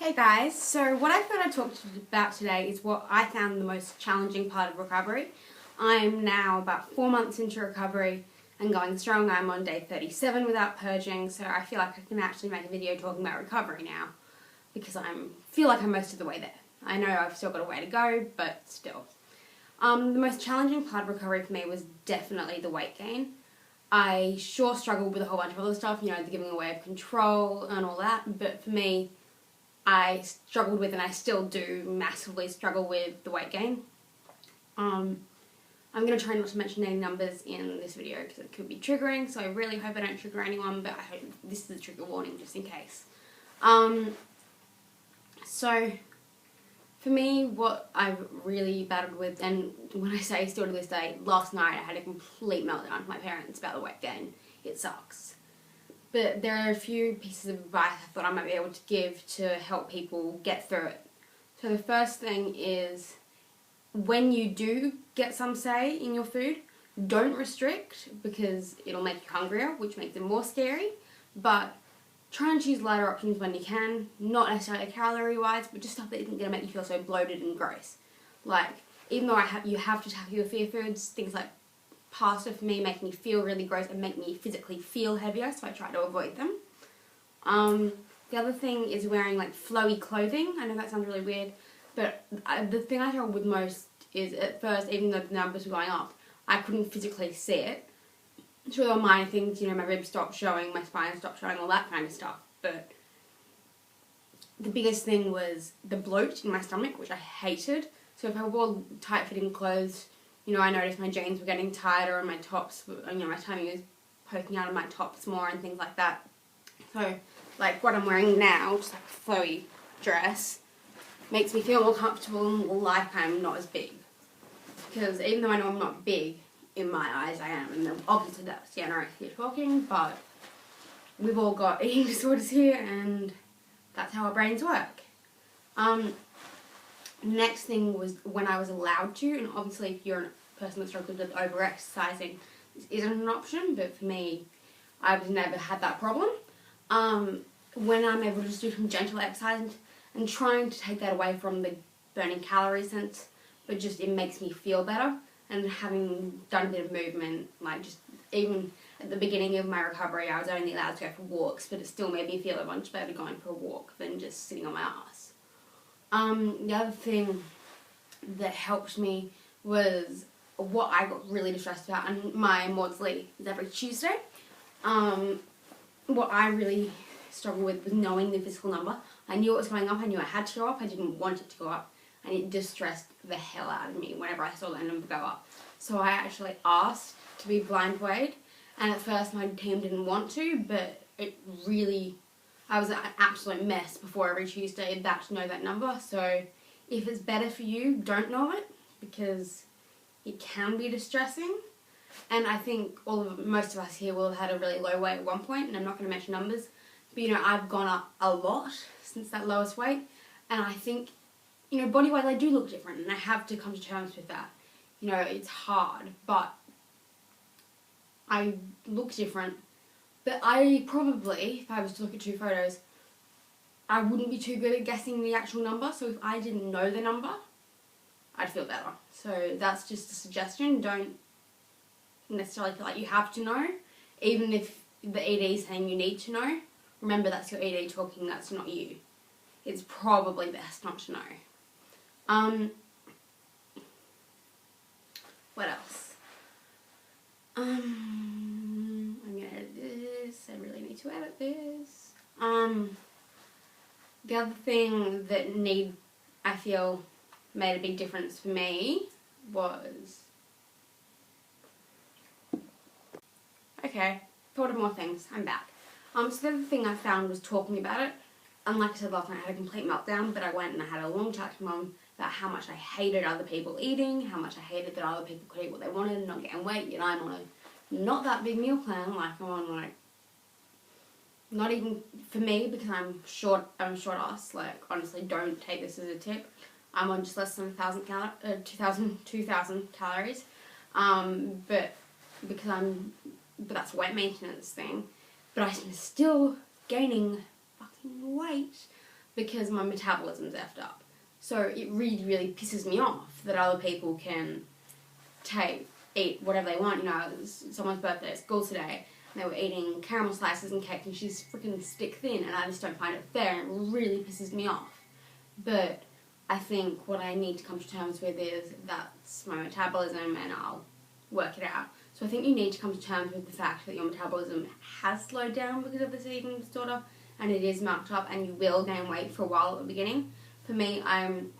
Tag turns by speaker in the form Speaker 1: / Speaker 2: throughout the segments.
Speaker 1: Hey guys, so what I thought I'd talk to you about today is what I found the most challenging part of recovery. I'm now about 4 months into recovery and going strong. I'm on day 37 without purging, so I feel like I can actually make a video talking about recovery now because I feel like I'm most of the way there. I know I've still got a way to go, but still. The most challenging part of recovery for me was definitely the weight gain. I sure struggled with a whole bunch of other stuff, the giving away of control and all that, but for me, I struggled with, and I still do massively struggle with, the weight gain. I'm going to try not to mention any numbers in this video because it could be triggering, so I really hope I don't trigger anyone, but I hope this is a trigger warning just in case. So, for me, what I've really battled with, and when I say still to this day, last night I had a complete meltdown with my parents about the weight gain. It sucks. But there are a few pieces of advice I thought I might be able to give to help people get through it. So the first thing is, when you do get some say in your food, don't restrict because it'll make you hungrier, which makes it more scary. But try and choose lighter options when you can, not necessarily calorie-wise, but just stuff that isn't going to make you feel so bloated and gross. Like, even though you have to tackle your fear foods, things like pasta for me make me feel really gross and make me physically feel heavier, so I try to avoid them. The other thing is wearing like flowy clothing. I know that sounds really weird, but the thing I struggle with most is at first, even though the numbers were going up, I couldn't physically see it. Sure, there were minor things, my ribs stopped showing, my spine stopped showing, all that kind of stuff, but the biggest thing was the bloat in my stomach, which I hated. So if I wore tight-fitting clothes, I noticed my jeans were getting tighter and my tops, my tummy was poking out of my tops more and things like that. So, like what I'm wearing now, just like a flowy dress, makes me feel more comfortable and more like I'm not as big. Because even though I know I'm not big, in my eyes I am. And obviously that's anorexia talking, but we've all got eating disorders here and that's how our brains work. Next thing was when I was allowed to, and obviously if you're a person that struggles with over-exercising, this isn't an option, but for me, I've never had that problem. When I'm able to just do some gentle exercise and trying to take that away from the burning calorie sense, but just it makes me feel better, and having done a bit of movement, like just even at the beginning of my recovery, I was only allowed to go for walks, but it still made me feel a bunch better going for a walk than just sitting on my ass. The other thing that helped me was what I got really distressed about, and my Maudsley is every Tuesday. What I really struggled with was knowing the physical number. I knew it was going up, I knew it had to go up, I didn't want it to go up, and it distressed the hell out of me whenever I saw that number go up. So I actually asked to be blind weighed, and at first my team didn't want to, but I was an absolute mess before every Tuesday to know that number. So if it's better for you, don't know it, because it can be distressing. And I think most of us here will have had a really low weight at one point, and I'm not going to mention numbers, but I've gone up a lot since that lowest weight, and I think, body-wise I do look different, and I have to come to terms with that. It's hard, but I look different. But I probably, if I was to look at two photos, I wouldn't be too good at guessing the actual number, so if I didn't know the number, I'd feel better. So that's just a suggestion. Don't necessarily feel like you have to know. Even if the ED is saying you need to know, remember that's your ED talking, that's not you. It's probably best not to know. What else? I'm gonna edit this. I really need to edit this. The other thing that I feel made a big difference for me was... Okay, thought of more things. I'm back. So the other thing I found was talking about it. And like I said last night, I had a complete meltdown, but I went and I had a long chat to Mum about how much I hated other people eating, how much I hated that other people could eat what they wanted and not getting weight, yet I'm on a not that big meal plan, like I'm on not even for me, because I'm a short ass, like honestly don't take this as a tip. I'm on just less than 2,000 calories. But that's a weight maintenance thing. But I'm still gaining fucking weight. because my metabolism's effed up. So it really, really pisses me off that other people can eat whatever they want. You know, it was someone's birthday at school today, and they were eating caramel slices and cake, and she's freaking stick thin, and I just don't find it fair, and it really pisses me off. But I think what I need to come to terms with is that's my metabolism, and I'll work it out. So I think you need to come to terms with the fact that your metabolism has slowed down because of this eating disorder, and it is marked up, and you will gain weight for a while at the beginning. For me, I'm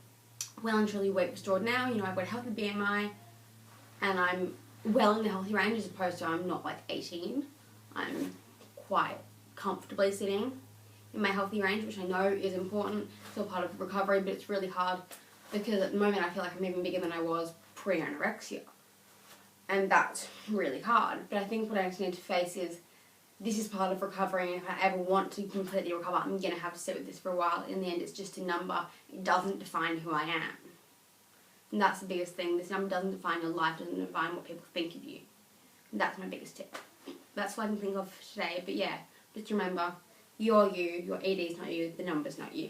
Speaker 1: well and truly weight restored now. You know, I've got a healthy BMI, and I'm well in the healthy range, as opposed to I'm not like 18. I'm quite comfortably sitting in my healthy range, which I know is important. It's still part of recovery, but it's really hard because at the moment I feel like I'm even bigger than I was pre-anorexia. And that's really hard. But I think what I just need to face is this is part of recovery, and if I ever want to completely recover, I'm going to have to sit with this for a while. In the end, it's just a number. It doesn't define who I am. And that's the biggest thing. This number doesn't define your life, doesn't define what people think of you. And that's my biggest tip. That's what I can think of today. But yeah, just remember, you're you, your ED is not you, the number's not you.